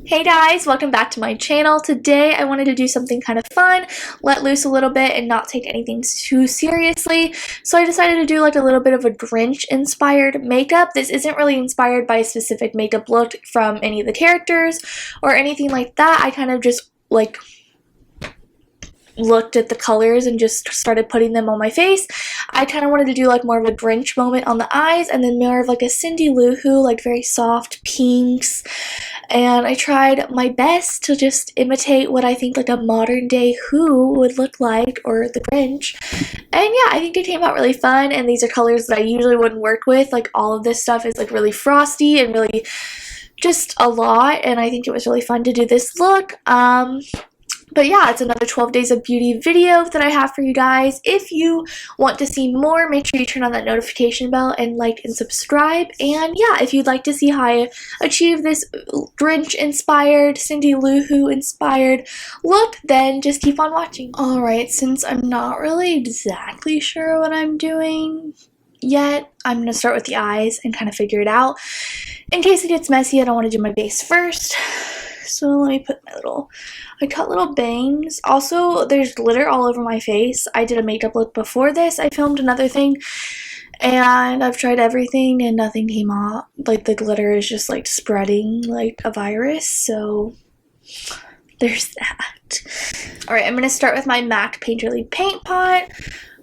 Hey guys, welcome back to my channel. Today I wanted to do something kind of fun, let loose a little bit and not take anything too seriously. So I decided to do like a little bit of a Grinch inspired makeup. This isn't really inspired by a specific makeup look from any of the characters or anything like that. I kind of just like looked at the colors and just started putting them on my face. I kind of wanted to do like more of a Grinch moment on the eyes and then more of like a Cindy Lou Who, like very soft pinks. And I tried my best to just imitate what I think like a modern day Who would look like, or the Grinch. And yeah, I think it came out really fun, and these are colors that I usually wouldn't work with. Like all of this stuff is like really frosty and really just a lot, and I think it was really fun to do this look. But yeah, it's another 12 Days of Beauty video that I have for you guys. If you want to see more, make sure you turn on that notification bell and like and subscribe. And yeah, if you'd like to see how I achieve this Grinch-inspired, Cindy Lou Who-inspired look, then just keep on watching. Alright, since I'm not really exactly sure what I'm doing yet, I'm going to start with the eyes and kind of figure it out. In case it gets messy, I don't want to do my base first. So let me put my I cut little bangs. Also, there's glitter all over my face. I did a makeup look before this. I filmed another thing, and I've tried everything and nothing came off. Like the glitter is just like spreading like a virus, so there's that. Alright, I'm going to start with my MAC Painterly Paint Pot.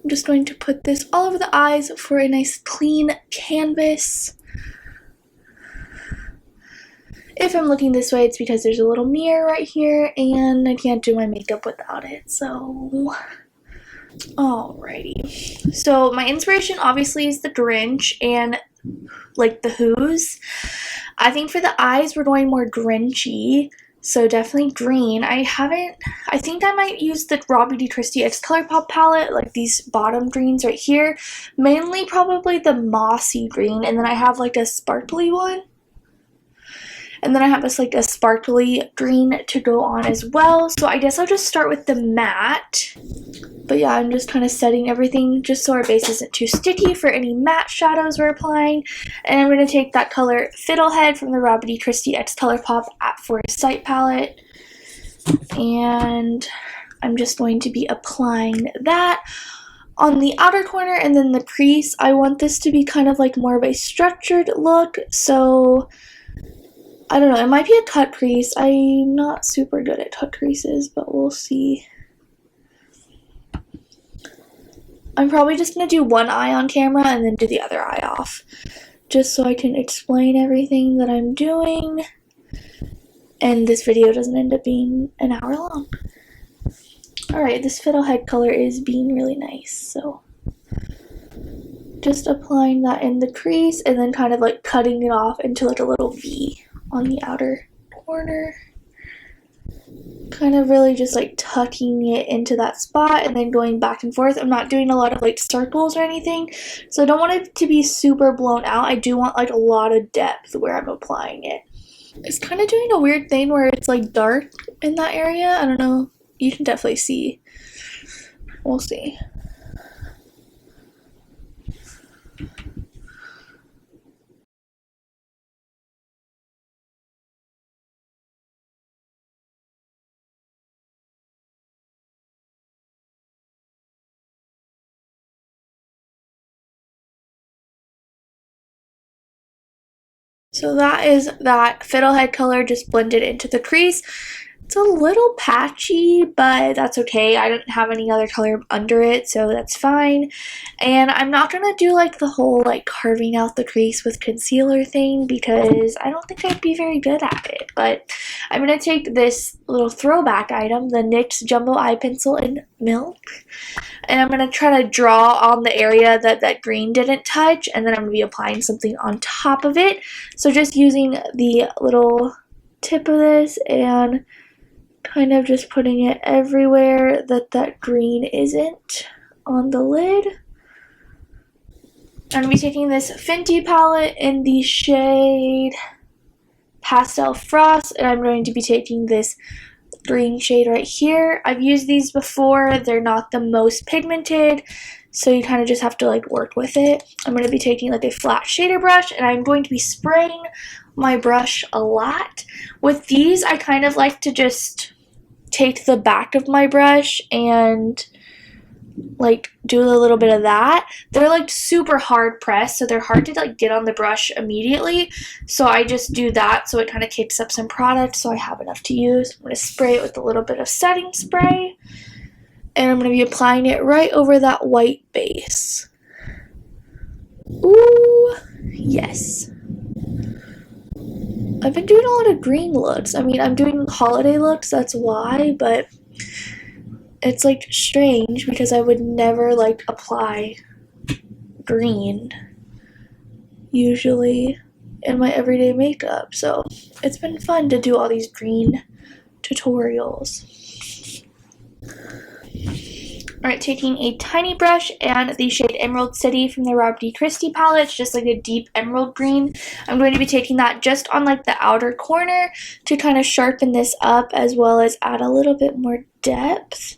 I'm just going to put this all over the eyes for a nice clean canvas. If I'm looking this way, it's because there's a little mirror right here, and I can't do my makeup without it, so... Alrighty. So, my inspiration obviously is the Grinch and, like, the Who's. I think for the eyes, we're going more Grinchy, so definitely green. I think I might use the Robbie D. Kristi X Colourpop palette, like these bottom greens right here. Mainly probably the mossy green, and then I have, like, a sparkly one. And then I have this like a sparkly green to go on as well. So I guess I'll just start with the matte. But yeah, I'm just kind of setting everything just so our base isn't too sticky for any matte shadows we're applying. And I'm going to take that color Fiddlehead from the Robbie D. Kristi X Colourpop at Foresight palette. And I'm just going to be applying that on the outer corner and then the crease. I want this to be kind of like more of a structured look. So I don't know, it might be a cut crease. I'm not super good at cut creases, but we'll see. I'm probably just going to do one eye on camera and then do the other eye off, just so I can explain everything that I'm doing, and this video doesn't end up being an hour long. Alright, this Fiddlehead color is being really nice, so just applying that in the crease and then kind of like cutting it off into like a little V on the outer corner, kind of really just like tucking it into that spot and then going back and forth. I'm not doing a lot of like circles or anything, so I don't want it to be super blown out. I do want like a lot of depth where I'm applying it. It's kind of doing a weird thing where it's like dark in that area. I don't know, you can definitely see. We'll see. So that is that Fiddlehead color just blended into the crease. It's a little patchy, but that's okay. I didn't have any other color under it, so that's fine. And I'm not going to do like the whole like carving out the crease with concealer thing because I don't think I'd be very good at it. But I'm going to take this little throwback item, the NYX Jumbo Eye Pencil in Milk, and I'm going to try to draw on the area that that green didn't touch, and then I'm going to be applying something on top of it. So just using the little tip of this and kind of just putting it everywhere that that green isn't on the lid. I'm going to be taking this Fenty palette in the shade Pastel Frost, and I'm going to be taking this green shade right here. I've used these before. They're not the most pigmented, so you kind of just have to like work with it. I'm going to be taking like a flat shader brush, and I'm going to be spraying my brush a lot. With these, I kind of like to just take the back of my brush and like do a little bit of that. They're like super hard pressed, so they're hard to like get on the brush immediately. So I just do that so it kind of kicks up some product so I have enough to use. I'm going to spray it with a little bit of setting spray. And I'm going to be applying it right over that white base. Ooh, yes. I've been doing a lot of green looks. I mean, I'm doing holiday looks, that's why, but it's like strange because I would never like apply green usually in my everyday makeup. So it's been fun to do all these green tutorials. Alright, taking a tiny brush and the shade Emerald City from the Rob D. Kristi palette. It's just like a deep emerald green. I'm going to be taking that just on like the outer corner to kind of sharpen this up as well as add a little bit more depth.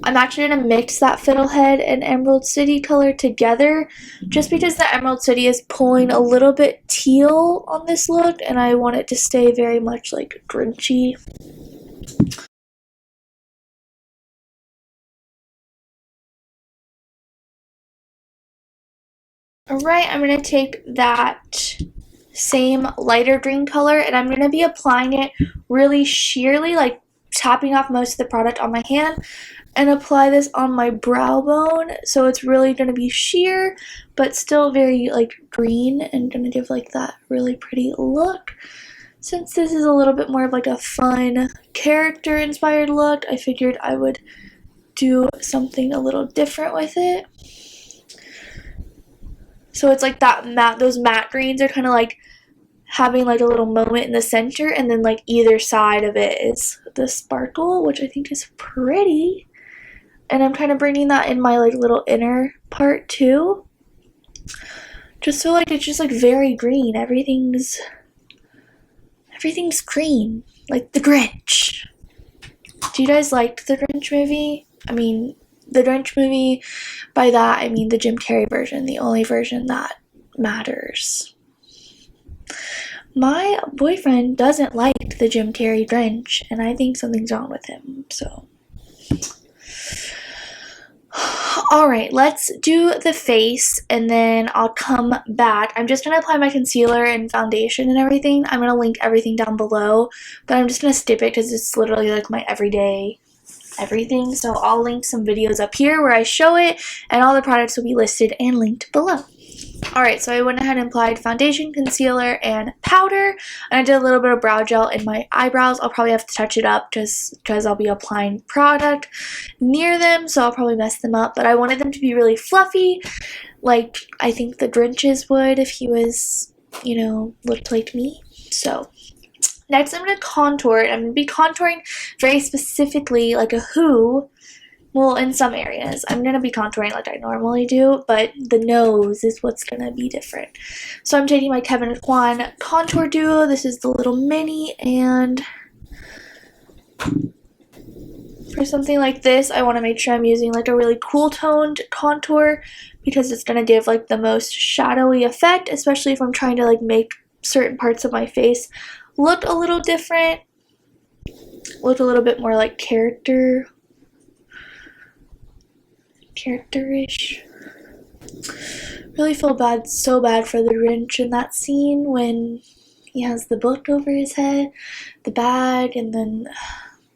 I'm actually going to mix that Fiddlehead and Emerald City color together just because the Emerald City is pulling a little bit teal on this look and I want it to stay very much like Grinchy. Alright, I'm going to take that same lighter green color and I'm going to be applying it really sheerly, like tapping off most of the product on my hand and apply this on my brow bone. So it's really going to be sheer but still very like green and going to give like that really pretty look. Since this is a little bit more of like a fun character inspired look, I figured I would do something a little different with it. So it's like that matte, those matte greens are kind of like having like a little moment in the center and then like either side of it is the sparkle, which I think is pretty. And I'm kind of bringing that in my like little inner part too. Just so like it's just like very green. Everything's green. Like the Grinch. Do you guys like the Grinch movie? I mean, the Grinch movie, by that I mean the Jim Carrey version, the only version that matters. My boyfriend doesn't like the Jim Carrey Grinch, and I think something's wrong with him, so. Alright, let's do the face, and then I'll come back. I'm just going to apply my concealer and foundation and everything. I'm going to link everything down below, but I'm just going to skip it because it's literally like my everyday everything. So I'll link some videos up here where I show it, and all the products will be listed and linked below. Alright, so I went ahead and applied foundation, concealer, and powder, and I did a little bit of brow gel in my eyebrows. I'll probably have to touch it up just because I'll be applying product near them, so I'll probably mess them up, but I wanted them to be really fluffy, like I think the Grinch's would if he was, you know, looked like me. So next I'm going to contour it. I'm going to be contouring very specifically like a who. Well, in some areas. I'm going to be contouring like I normally do, but the nose is what's going to be different. So I'm taking my Kevyn Aucoin Contour Duo. This is the little mini, and for something like this, I want to make sure I'm using like a really cool toned contour because it's going to give like the most shadowy effect, especially if I'm trying to like make certain parts of my face look a little different, look a little bit more like characterish. Really feel bad, so bad for the Grinch in that scene when he has the book over his head, the bag, and then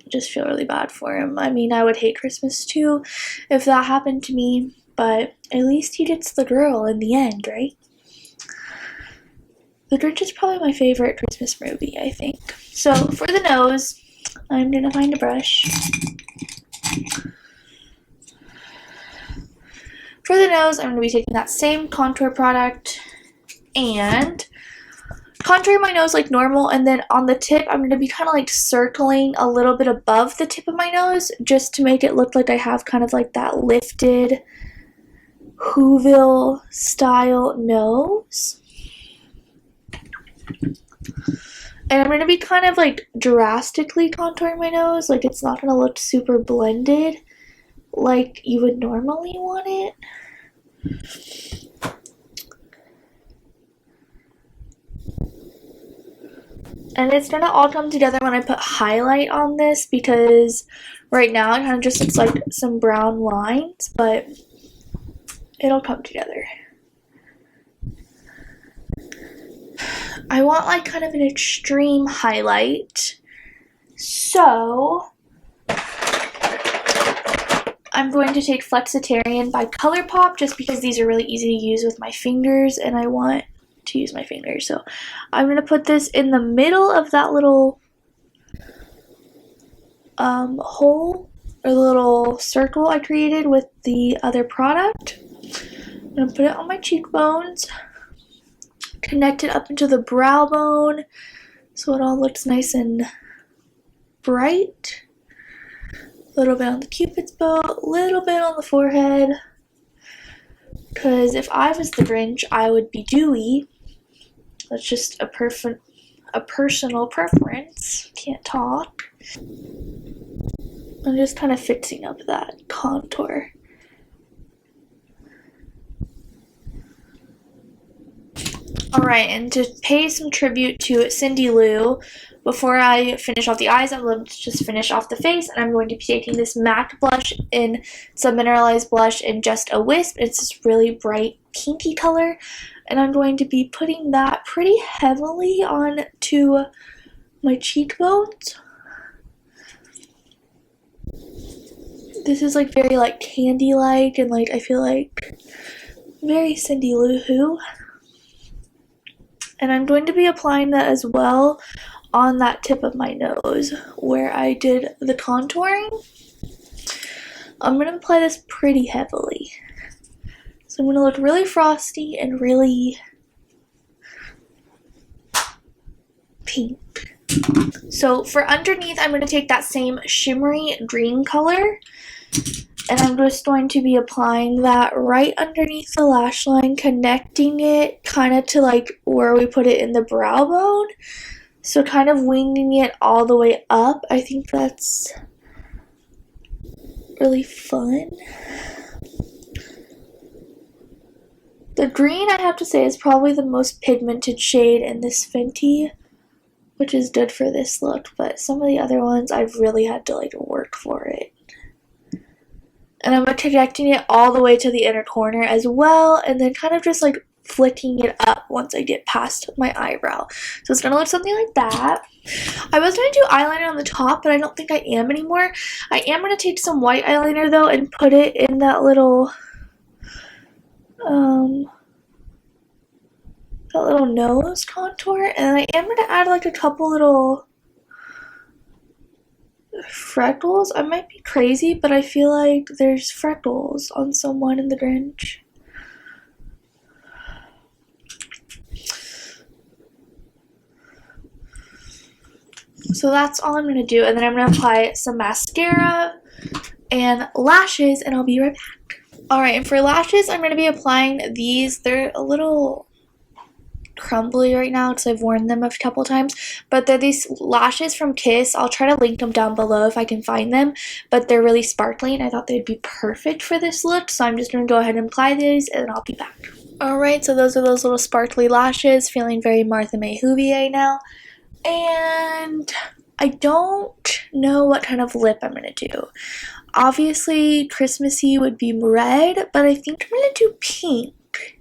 just feel really bad for him. I mean, I would hate Christmas too if that happened to me, but at least he gets the girl in the end, right? The Grinch is probably my favorite Christmas movie, I think. So for the nose, I'm gonna find a brush. For the nose, I'm going to be taking that same contour product and contouring my nose like normal, and then on the tip, I'm going to be kind of like circling a little bit above the tip of my nose just to make it look like I have kind of like that lifted Whoville style nose. And I'm going to be kind of like drastically contouring my nose, like it's not going to look super blended like you would normally want it. And it's gonna all come together when I put highlight on this, because right now it kind of just looks like some brown lines, but it'll come together. I want like kind of an extreme highlight, so I'm going to take Flexitarian by Colourpop, just because these are really easy to use with my fingers and I want to use my fingers. So I'm going to put this in the middle of that little hole, or the little circle I created with the other product. I'm going to put it on my cheekbones, connect it up into the brow bone so it all looks nice and bright. A little bit on the Cupid's bow, a little bit on the forehead, because if I was the Grinch, I would be dewy. That's just a personal preference. Can't talk. I'm just kind of fixing up that contour. Alright, and to pay some tribute to Cindy Lou, before I finish off the eyes, I'm going to just finish off the face, and I'm going to be taking this MAC blush in some Mineralize blush in Just a Wisp. It's this really bright pinky color, and I'm going to be putting that pretty heavily onto my cheekbones. This is like very like candy-like, and like I feel like very Cindy Lou Who. And I'm going to be applying that as well on that tip of my nose where I did the contouring. I'm going to apply this pretty heavily. So I'm going to look really frosty and really pink. So for underneath, I'm going to take that same shimmery green color, and I'm just going to be applying that right underneath the lash line, connecting it kind of to like where we put it in the brow bone. So kind of winging it all the way up. I think that's really fun. The green, I have to say, is probably the most pigmented shade in this Fenty, which is good for this look, but some of the other ones I've really had to like work for it. And I'm connecting it all the way to the inner corner as well, and then kind of just like flicking it up once I get past my eyebrow. So it's gonna look something like that. I was gonna do eyeliner on the top, but I don't think I am anymore. I am gonna take some white eyeliner though and put it in that little nose contour, and I am gonna add like a couple little freckles. I might be crazy, but I feel like there's freckles on someone in the Grinch. So that's all I'm going to do, and then I'm going to apply some mascara and lashes, and I'll be right back. Alright, and for lashes, I'm going to be applying these. They're a little crumbly right now because I've worn them a couple times, but they're these lashes from Kiss. I'll try to link them down below if I can find them, but they're really sparkly, and I thought they'd be perfect for this look, so I'm just going to go ahead and apply these, and then I'll be back. Alright, so those are those little sparkly lashes, feeling very Martha May Whovier now. And I don't know what kind of lip I'm going to do. Obviously, Christmassy would be red, but I think I'm going to do pink.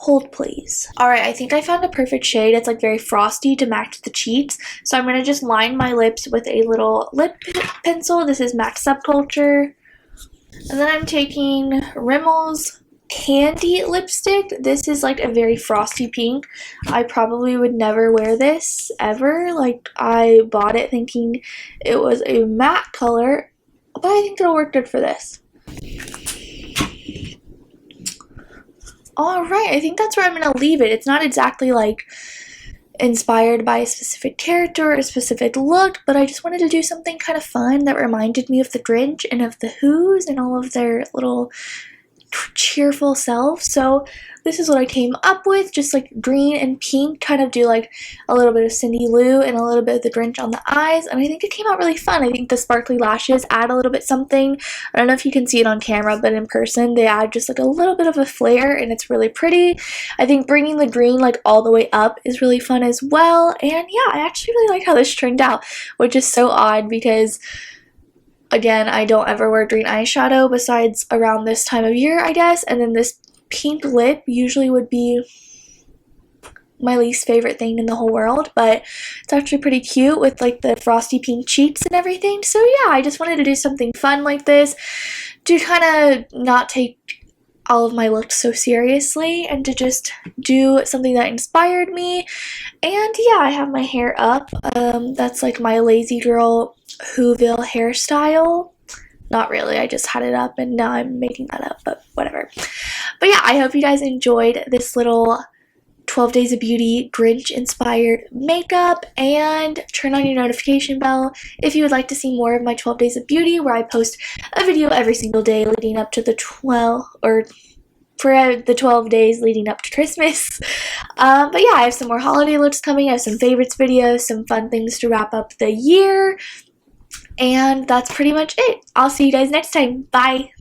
Hold, please. Alright, I think I found a perfect shade. It's like very frosty to match the cheeks. So I'm going to just line my lips with a little lip pencil. This is MAC Subculture. And then I'm taking Rimmel's Candy lipstick. This is like a very frosty pink. I probably would never wear this ever. Like, I bought it thinking it was a matte color, but I think it'll work good for this. Alright, I think that's where I'm going to leave it. It's not exactly like inspired by a specific character or a specific look, but I just wanted to do something kind of fun that reminded me of the Grinch and of the Who's and all of their little cheerful self. So this is what I came up with, just like green and pink, kind of do like a little bit of Cindy Lou and a little bit of the Grinch on the eyes, and I think it came out really fun. I think the sparkly lashes add a little bit something. I don't know if you can see it on camera, but in person they add just like a little bit of a flare, and it's really pretty. I think bringing the green like all the way up is really fun as well, and yeah, I actually really like how this turned out, which is so odd because again, I don't ever wear green eyeshadow besides around this time of year, I guess, and then this pink lip usually would be my least favorite thing in the whole world, but it's actually pretty cute with like the frosty pink cheeks and everything. So yeah, I just wanted to do something fun like this to kind of not take all of my looks so seriously and to just do something that inspired me. And yeah, I have my hair up. That's like my lazy girl Whoville hairstyle. Not really, I just had it up and now I'm making that up, but whatever. But yeah, I hope you guys enjoyed this little 12 Days of Beauty Grinch inspired makeup, and turn on your notification bell if you would like to see more of my 12 Days of Beauty, where I post a video every single day leading up to the 12 days leading up to Christmas. But yeah, I have some more holiday looks coming. I have some favorites videos, some fun things to wrap up the year, and that's pretty much it. I'll see you guys next time. Bye!